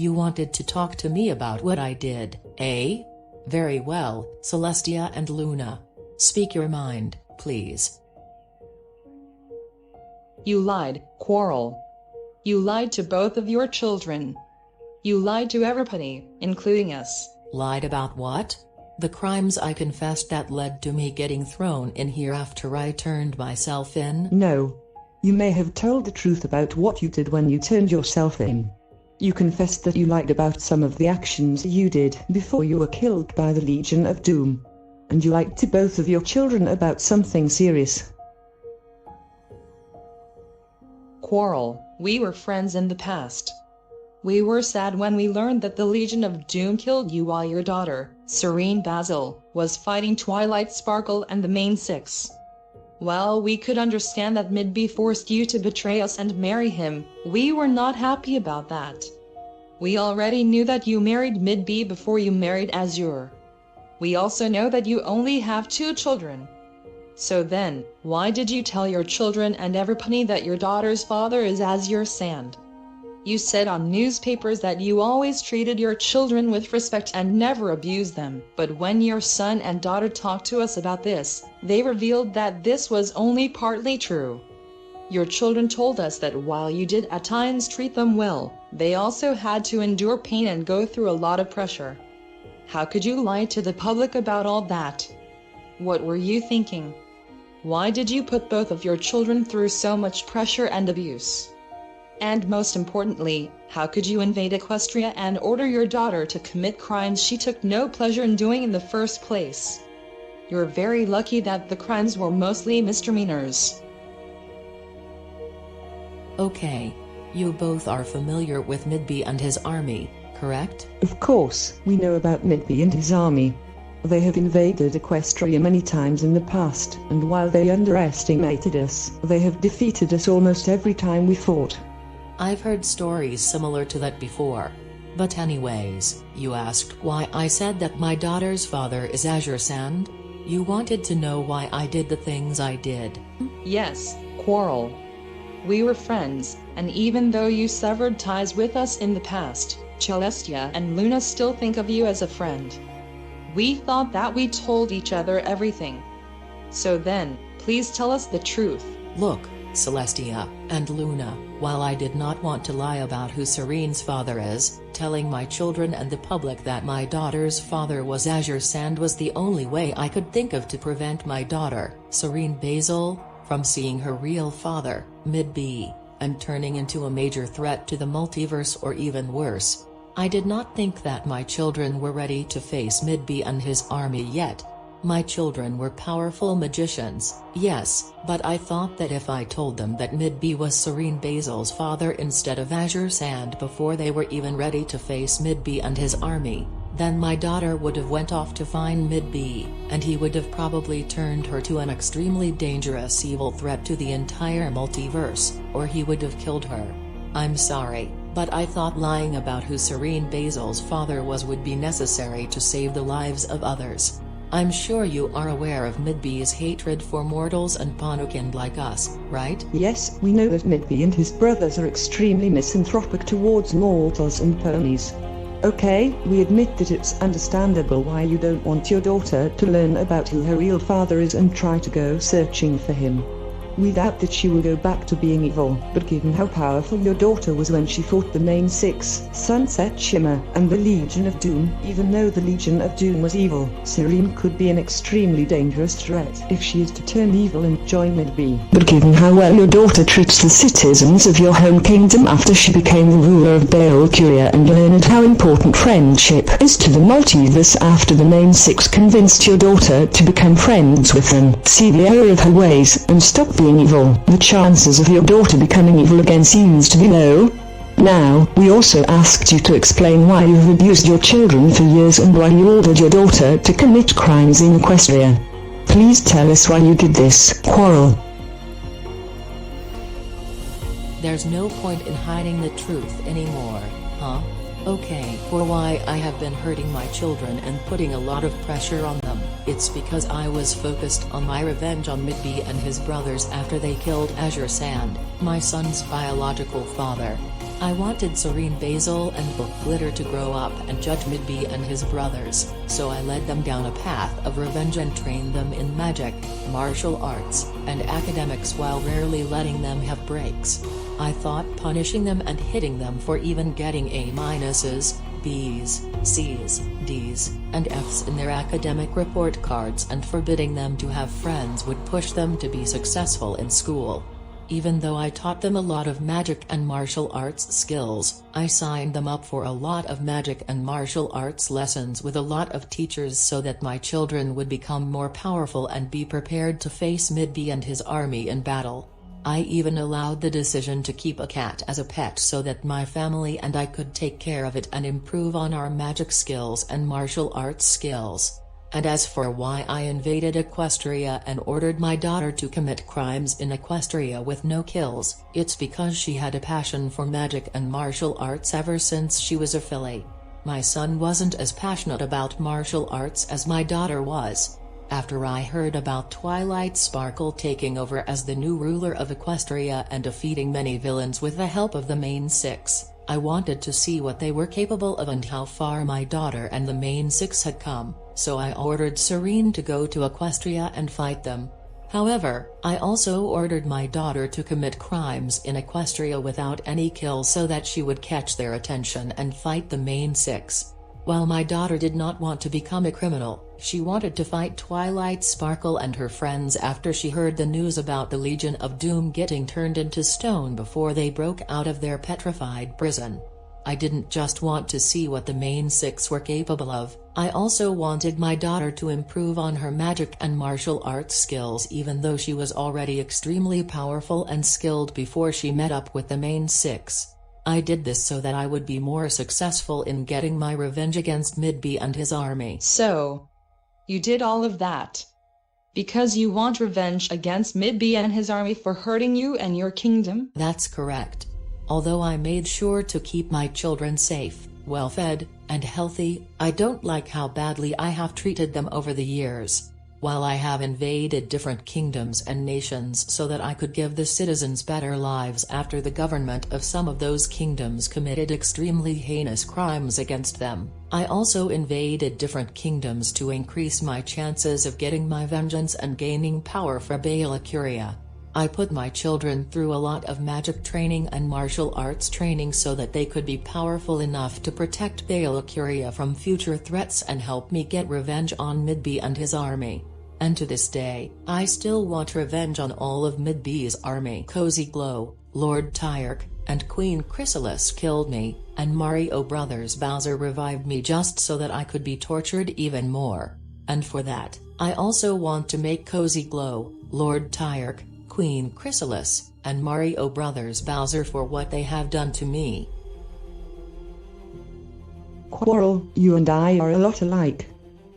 You wanted to talk to me about what I did, eh? Very well, Celestia and Luna. Speak your mind, please. You lied, Quarrel. You lied to both of your children. You lied to everybody, including us. Lied about what? The crimes I confessed that led to me getting thrown in here after I turned myself in? No. You may have told the truth about what you did when you turned yourself in. You confessed that you lied about some of the actions you did before you were killed by the Legion of Doom. And you lied to both of your children about something serious. Quarrel, we were friends in the past. We were sad when we learned that the Legion of Doom killed you while your daughter, Serene Basil, was fighting Twilight Sparkle and the main six. While we could understand that Midby forced you to betray us and marry him, we were not happy about that. We already knew that you married Midby before you married Azure. We also know that you only have 2 children. So then, why did you tell your children and everybody that your daughter's father is Azure Sand? You said on newspapers that you always treated your children with respect and never abused them, but when your son and daughter talked to us about this, they revealed that this was only partly true. Your children told us that while you did at times treat them well, they also had to endure pain and go through a lot of pressure. How could you lie to the public about all that? What were you thinking? Why did you put both of your children through so much pressure and abuse? And most importantly, how could you invade Equestria and order your daughter to commit crimes she took no pleasure in doing in the first place? You're very lucky that the crimes were mostly misdemeanors. Okay. You both are familiar with Midby and his army, correct? Of course, we know about Midby and his army. They have invaded Equestria many times in the past, and while they underestimated us, they have defeated us almost every time we fought. I've heard stories similar to that before. But anyways, you asked why I said that my daughter's father is Azure Sand? You wanted to know why I did the things I did. Yes, Quarrel. We were friends, and even though you severed ties with us in the past, Celestia and Luna still think of you as a friend. We thought that we told each other everything. So then, please tell us the truth. Look, Celestia and Luna, while I did not want to lie about who Serene's father is, telling my children and the public that my daughter's father was Azure Sand was the only way I could think of to prevent my daughter, Serene Basil, from seeing her real father, Midby, and turning into a major threat to the multiverse or even worse. I did not think that my children were ready to face Midby and his army yet. My children were powerful magicians, yes, but I thought that if I told them that Midby was Serene Basil's father instead of Azure Sand before they were even ready to face Midby and his army, then my daughter would have went off to find Midby, and he would have probably turned her to an extremely dangerous evil threat to the entire multiverse, or he would have killed her. I'm sorry, but I thought lying about who Serene Basil's father was would be necessary to save the lives of others. I'm sure you are aware of Midby's hatred for mortals and Panukin like us, right? Yes, we know that Midby and his brothers are extremely misanthropic towards mortals and ponies. Okay, we admit that it's understandable why you don't want your daughter to learn about who her real father is and try to go searching for him. We doubt that she will go back to being evil, but given how powerful your daughter was when she fought the main six, Sunset Shimmer, and the Legion of Doom, even though the Legion of Doom was evil, Serene could be an extremely dangerous threat if she is to turn evil and join Midby. But given how well your daughter treats the citizens of your home kingdom after she became the ruler of Balcuria and learned how important friendship is to the multiverse after the main six convinced your daughter to become friends with them, see the error of her ways, and stop being evil, the chances of your daughter becoming evil again seems to be low. Now, we also asked you to explain why you have abused your children for years and why you ordered your daughter to commit crimes in Equestria. Please tell us why you did this, Quarrel. There's no point in hiding the truth anymore, huh? Okay, for why I have been hurting my children and putting a lot of pressure on them, It's because I was focused on my revenge on Midby and his brothers after they killed Azure Sand, my son's biological father. I wanted Serene Basil and Book Glitter to grow up and judge Midby and his brothers, so I led them down a path of revenge and trained them in magic, martial arts, and academics while rarely letting them have breaks. I thought punishing them and hitting them for even getting A-minuses, B's, C's, D's, and F's in their academic report cards and forbidding them to have friends would push them to be successful in school. Even though I taught them a lot of magic and martial arts skills, I signed them up for a lot of magic and martial arts lessons with a lot of teachers so that my children would become more powerful and be prepared to face Midby and his army in battle. I even allowed the decision to keep a cat as a pet so that my family and I could take care of it and improve on our magic skills and martial arts skills. And as for why I invaded Equestria and ordered my daughter to commit crimes in Equestria with no kills, it's because she had a passion for magic and martial arts ever since she was a filly. My son wasn't as passionate about martial arts as my daughter was. After I heard about Twilight Sparkle taking over as the new ruler of Equestria and defeating many villains with the help of the main six, I wanted to see what they were capable of and how far my daughter and the main six had come, so I ordered Serene to go to Equestria and fight them. However, I also ordered my daughter to commit crimes in Equestria without any kills so that she would catch their attention and fight the main six. While my daughter did not want to become a criminal, she wanted to fight Twilight Sparkle and her friends after she heard the news about the Legion of Doom getting turned into stone before they broke out of their petrified prison. I didn't just want to see what the main six were capable of, I also wanted my daughter to improve on her magic and martial arts skills even though she was already extremely powerful and skilled before she met up with the main six. I did this so that I would be more successful in getting my revenge against Midby and his army. So, you did all of that because you want revenge against Midby and his army for hurting you and your kingdom? That's correct. Although I made sure to keep my children safe, well-fed, and healthy, I don't like how badly I have treated them over the years. While I have invaded different kingdoms and nations so that I could give the citizens better lives after the government of some of those kingdoms committed extremely heinous crimes against them, I also invaded different kingdoms to increase my chances of getting my vengeance and gaining power for Bala Curia. I put my children through a lot of magic training and martial arts training so that they could be powerful enough to protect Bala Curia from future threats and help me get revenge on Midby and his army. And to this day, I still want revenge on all of Midby's army. Cozy Glow, Lord Tyrk, and Queen Chrysalis killed me, and Mario Brothers Bowser revived me just so that I could be tortured even more. And for that, I also want to make Cozy Glow, Lord Tyrk, Queen Chrysalis, and Mario Brothers Bowser for what they have done to me. Quarrel, you and I are a lot alike.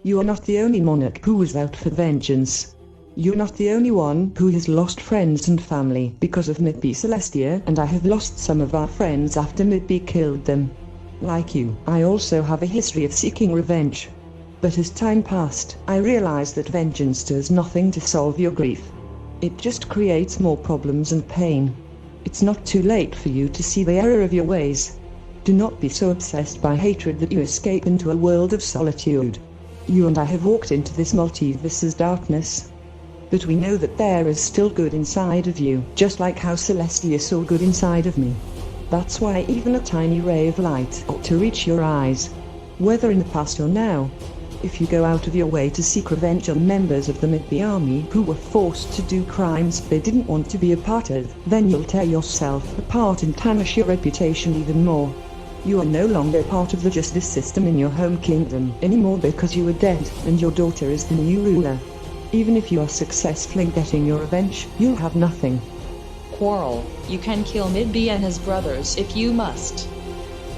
You are not the only monarch who is out for vengeance. You're not the only one who has lost friends and family because of Midby Celestia, and I have lost some of our friends after Midby killed them. Like you, I also have a history of seeking revenge. But as time passed, I realized that vengeance does nothing to solve your grief. It just creates more problems and pain. It's not too late for you to see the error of your ways. Do not be so obsessed by hatred that you escape into a world of solitude. You and I have walked into this multiverse's darkness. But we know that there is still good inside of you, just like how Celestia saw good inside of me. That's why even a tiny ray of light ought to reach your eyes. Whether in the past or now. If you go out of your way to seek revenge on members of the Midby army who were forced to do crimes they didn't want to be a part of, then you'll tear yourself apart and tarnish your reputation even more. You are no longer part of the justice system in your home kingdom anymore because you are dead, and your daughter is the new ruler. Even if you are successful in getting your revenge, you'll have nothing. Quarrel, you can kill Midby and his brothers if you must.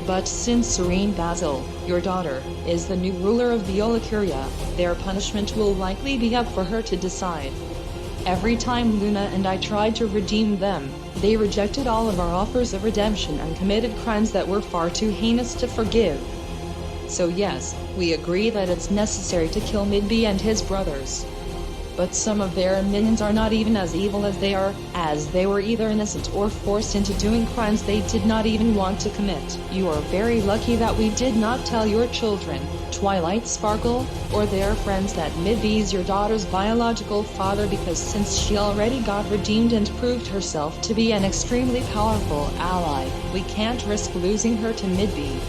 But since Serene Basil, your daughter, is the new ruler of Bala Curia, their punishment will likely be up for her to decide. Every time Luna and I tried to redeem them, they rejected all of our offers of redemption and committed crimes that were far too heinous to forgive. So yes, we agree that it's necessary to kill Midby and his brothers. But some of their minions are not even as evil as they are, as they were either innocent or forced into doing crimes they did not even want to commit. You are very lucky that we did not tell your children, Twilight Sparkle, or their friends that Midby's your daughter's biological father, because since she already got redeemed and proved herself to be an extremely powerful ally, we can't risk losing her to Midby.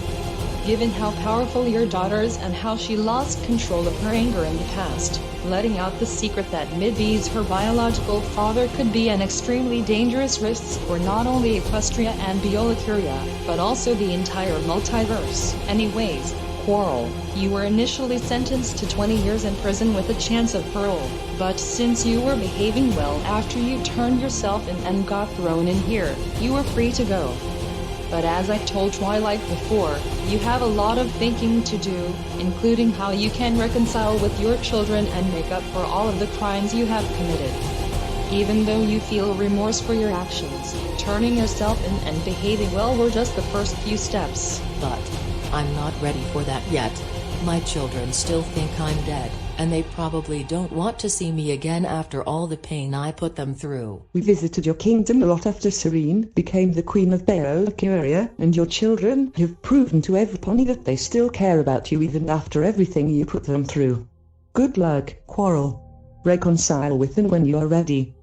Given how powerful your daughter is and how she lost control of her anger in the past, letting out the secret that Midby's her biological father could be an extremely dangerous risk for not only Equestria and Biolicuria, but also the entire multiverse. Anyways, Quarrel, you were initially sentenced to 20 years in prison with a chance of parole, but since you were behaving well after you turned yourself in and got thrown in here, you were free to go. But as I told Twilight before, you have a lot of thinking to do, including how you can reconcile with your children and make up for all of the crimes you have committed. Even though you feel remorse for your actions, turning yourself in and behaving well were just the first few steps. But I'm not ready for that yet. My children still think I'm dead, and they probably don't want to see me again after all the pain I put them through. We visited your kingdom a lot after Serene became the Queen of Biolicuria, and your children have proven to everybody that they still care about you even after everything you put them through. Good luck, Quarrel. Reconcile with them when you are ready.